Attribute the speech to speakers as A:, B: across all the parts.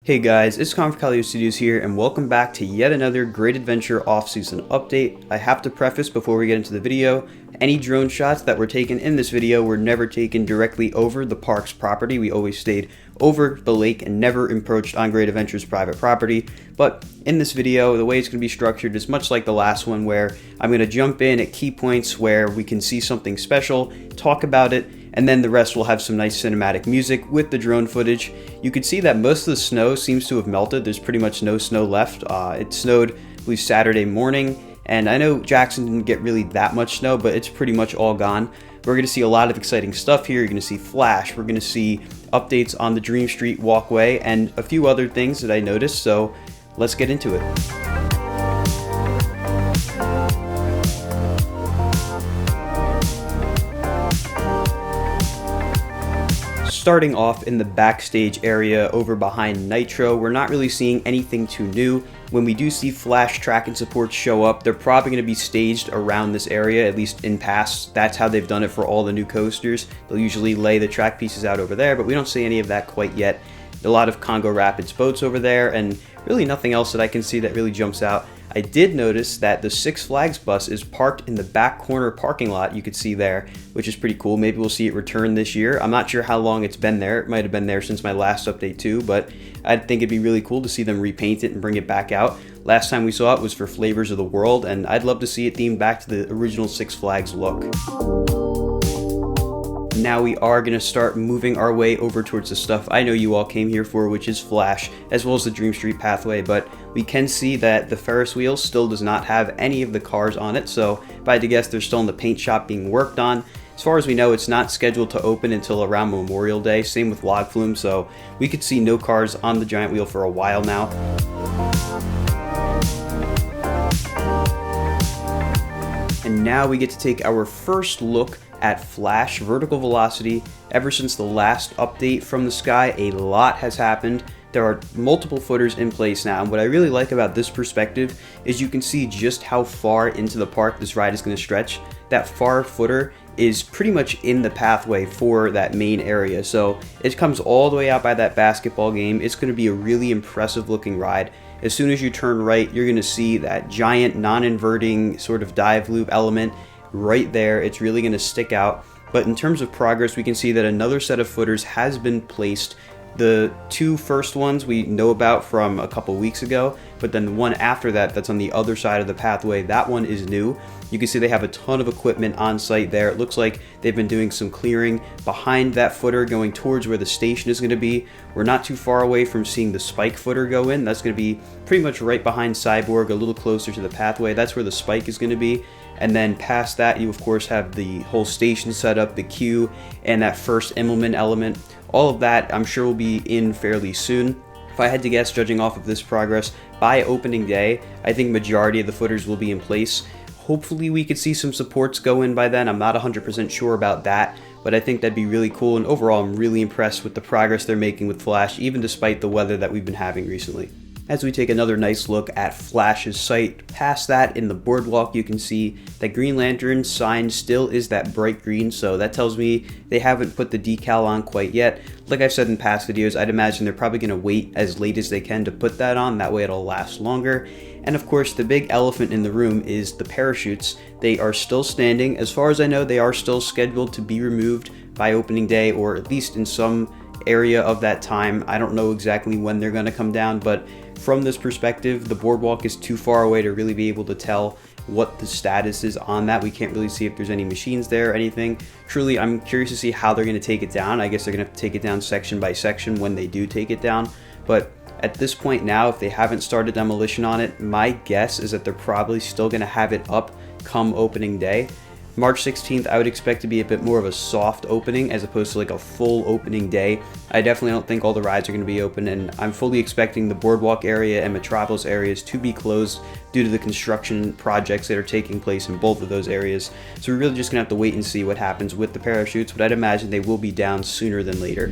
A: Hey guys, it's Calio Studios here, and welcome back to yet another Great Adventure off-season update. I have to preface before we get into the video, any drone shots that were taken in this video were never taken directly over the park's property. We always stayed over the lake and never encroached on Great Adventure's private property. But in this video, the way it's going to be structured is much like the last one, where I'm going to jump in at key points where we can see something special, talk about it, and then the rest will have some nice cinematic music with the drone footage. You can see that most of the snow seems to have melted. There's pretty much no snow left. It snowed, I believe, Saturday morning, and I know Jackson didn't get really that much snow, but it's pretty much all gone. We're going to see a lot of exciting stuff here. You're going to see Flash. We're going to see updates on the Dream Street walkway and a few other things that I noticed, so let's get into it. Starting off in the backstage area over behind Nitro, we're not really seeing anything too new. When we do see Flash tracking supports show up, they're probably going to be staged around this area, at least in past. That's how they've done it for all the new coasters. They'll usually lay the track pieces out over there, but we don't see any of that quite yet. A lot of Congo Rapids boats over there, and really nothing else that I can see that really jumps out. I did notice that the Six Flags bus is parked in the back corner parking lot, you could see there, which is pretty cool. Maybe we'll see it return this year. I'm not sure how long it's been there. It might have been there since my last update too, but I think it'd be really cool to see them repaint it and bring it back out. Last time we saw it was for Flavors of the World, and I'd love to see it themed back to the original Six Flags look. Now we are going to start moving our way over towards the stuff I know you all came here for, which is Flash, as well as the Dream Street pathway, but we can see that the Ferris wheel still does not have any of the cars on it, so if I had to guess, they're still in the paint shop being worked on. As far as we know, it's not scheduled to open until around Memorial Day, same with Log Flume, so we could see no cars on the giant wheel for a while now. And now we get to take our first look at Flash vertical velocity. Ever since the last update from the sky, a lot has happened. There are multiple footers in place now, and what I really like about this perspective is you can see just how far into the park this ride is going to stretch. That far footer is pretty much in the pathway for that main area, so it comes all the way out by that basketball game. It's going to be a really impressive looking ride. As soon as you turn right, you're going to see that giant non-inverting sort of dive loop element right there. It's really going to stick out. But in terms of progress, we can see that another set of footers has been placed. The two first ones we know about from a couple weeks ago, but then the one after that that's on the other side of the pathway, that one is new. You can see they have a ton of equipment on site there. It looks like they've been doing some clearing behind that footer going towards where the station is going to be. We're not too far away from seeing the spike footer go in. That's going to be pretty much right behind Cyborg, a little closer to the pathway. That's where the spike is going to be. And then past that, you of course have the whole station setup, the queue, and that first Immelman element. All of that I'm sure will be in fairly soon. If I had to guess, judging off of this progress, by opening day, I think majority of the footers will be in place. Hopefully we could see some supports go in by then. I'm not 100% sure about that, but I think that'd be really cool. And overall, I'm really impressed with the progress they're making with Flash, even despite the weather that we've been having recently. As we take another nice look at Flash's site, past that in the boardwalk, you can see that Green Lantern sign still is that bright green, so that tells me they haven't put the decal on quite yet. Like I've said in past videos, I'd imagine they're probably going to wait as late as they can to put that on, that way it'll last longer. And of course, the big elephant in the room is the parachutes. They are still standing. As far as I know, they are still scheduled to be removed by opening day, or at least in some area of that time. I don't know exactly when they're going to come down, but from this perspective, the boardwalk is too far away to really be able to tell what the status is on that. We can't really see if there's any machines there or anything. Truly, I'm curious to see how they're going to take it down. I guess they're going to have to take it down section by section when they do take it down. But at this point now, if they haven't started demolition on it, my guess is that they're probably still going to have it up come opening day. March 16th, I would expect to be a bit more of a soft opening as opposed to like a full opening day. I definitely don't think all the rides are going to be open, and I'm fully expecting the boardwalk area and Metropolis areas to be closed due to the construction projects that are taking place in both of those areas. So we're really just going to have to wait and see what happens with the parachutes, but I'd imagine they will be down sooner than later.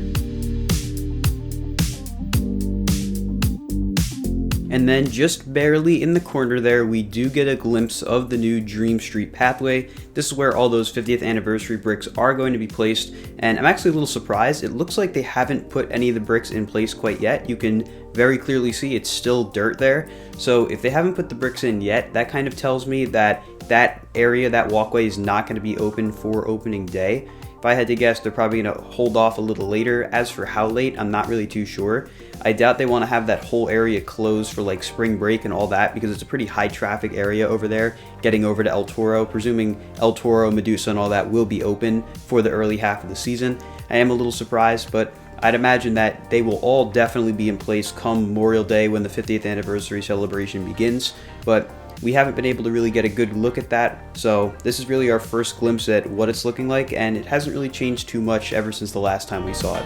A: And then just barely in the corner there, we do get a glimpse of the new Dream Street pathway. This is where all those 50th anniversary bricks are going to be placed, and I'm actually a little surprised. It looks like they haven't put any of the bricks in place quite yet. You can very clearly see it's still dirt there. So if they haven't put the bricks in yet, that kind of tells me that that area, that walkway, is not going to be open for opening day. If I had to guess, they're probably going to hold off a little later. As for how late, I'm not really too sure. I doubt they want to have that whole area closed for like spring break and all that, because it's a pretty high traffic area over there, getting over to El Toro. Presuming El Toro, Medusa, and all that will be open for the early half of the season. I am a little surprised, but I'd imagine that they will all definitely be in place come Memorial Day when the 50th anniversary celebration begins. But we haven't been able to really get a good look at that, so this is really our first glimpse at what it's looking like, and it hasn't really changed too much ever since the last time we saw it.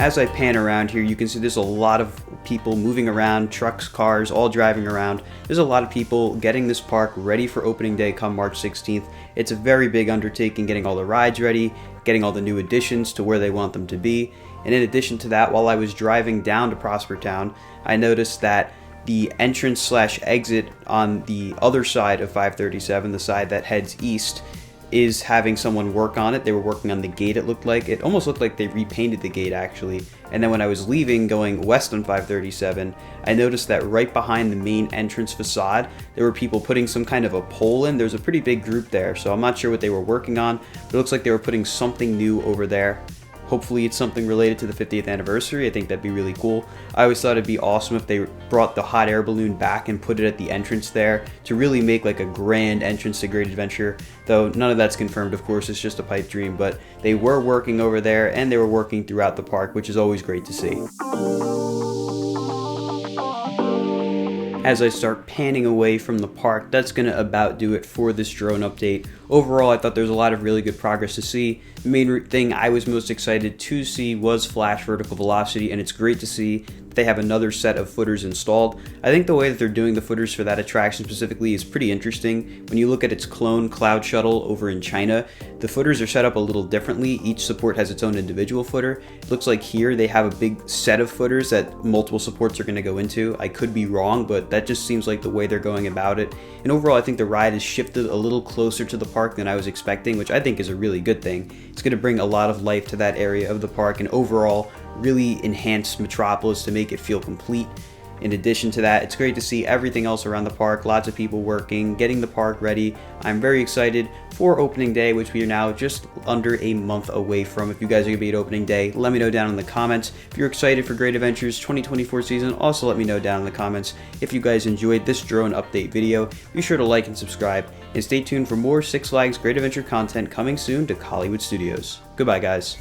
A: As I pan around here, you can see there's a lot of people moving around, trucks, cars, all driving around. There's a lot of people getting this park ready for opening day come March 16th. It's a very big undertaking getting all the rides ready, getting all the new additions to where they want them to be. And in addition to that, while I was driving down to Prospertown, I noticed that the entrance slash exit on the other side of 537, the side that heads east, is having someone work on it. They were working on the gate, it looked like. It almost looked like they repainted the gate, actually. And then when I was leaving, going west on 537, I noticed that right behind the main entrance facade, there were people putting some kind of a pole in. There's a pretty big group there, so I'm not sure what they were working on, but it looks like they were putting something new over there. Hopefully it's something related to the 50th anniversary. I think that'd be really cool. I always thought it'd be awesome if they brought the hot air balloon back and put it at the entrance there to really make like a grand entrance to Great Adventure. Though none of that's confirmed, of course, it's just a pipe dream, but they were working over there and they were working throughout the park, which is always great to see. As I start panning away from the park, that's going to about do it for this drone update. Overall, I thought there was a lot of really good progress to see. The main thing I was most excited to see was flash vertical velocity, and it's great to see that they have another set of footers installed. I think the way that they're doing the footers for that attraction specifically is pretty interesting. When you look at its clone Cloud Shuttle over in China, the footers are set up a little differently. Each support has its own individual footer. It looks like here they have a big set of footers that multiple supports are going to go into. I could be wrong, but that just seems like the way they're going about it. And overall, I think the ride has shifted a little closer to the park than I was expecting, which I think is a really good thing. It's going to bring a lot of life to that area of the park and overall really enhance Metropolis to make it feel complete. In addition to that, it's great to see everything else around the park, lots of people working, getting the park ready. I'm very excited for opening day, which we are now just under a month away from. If you guys are going to be at opening day, let me know down in the comments. If you're excited for Great Adventures 2024 season, also let me know down in the comments. If you guys enjoyed this drone update video, be sure to like and subscribe, and stay tuned for more Six Flags Great Adventure content coming soon to Hollywood Studios. Goodbye, guys.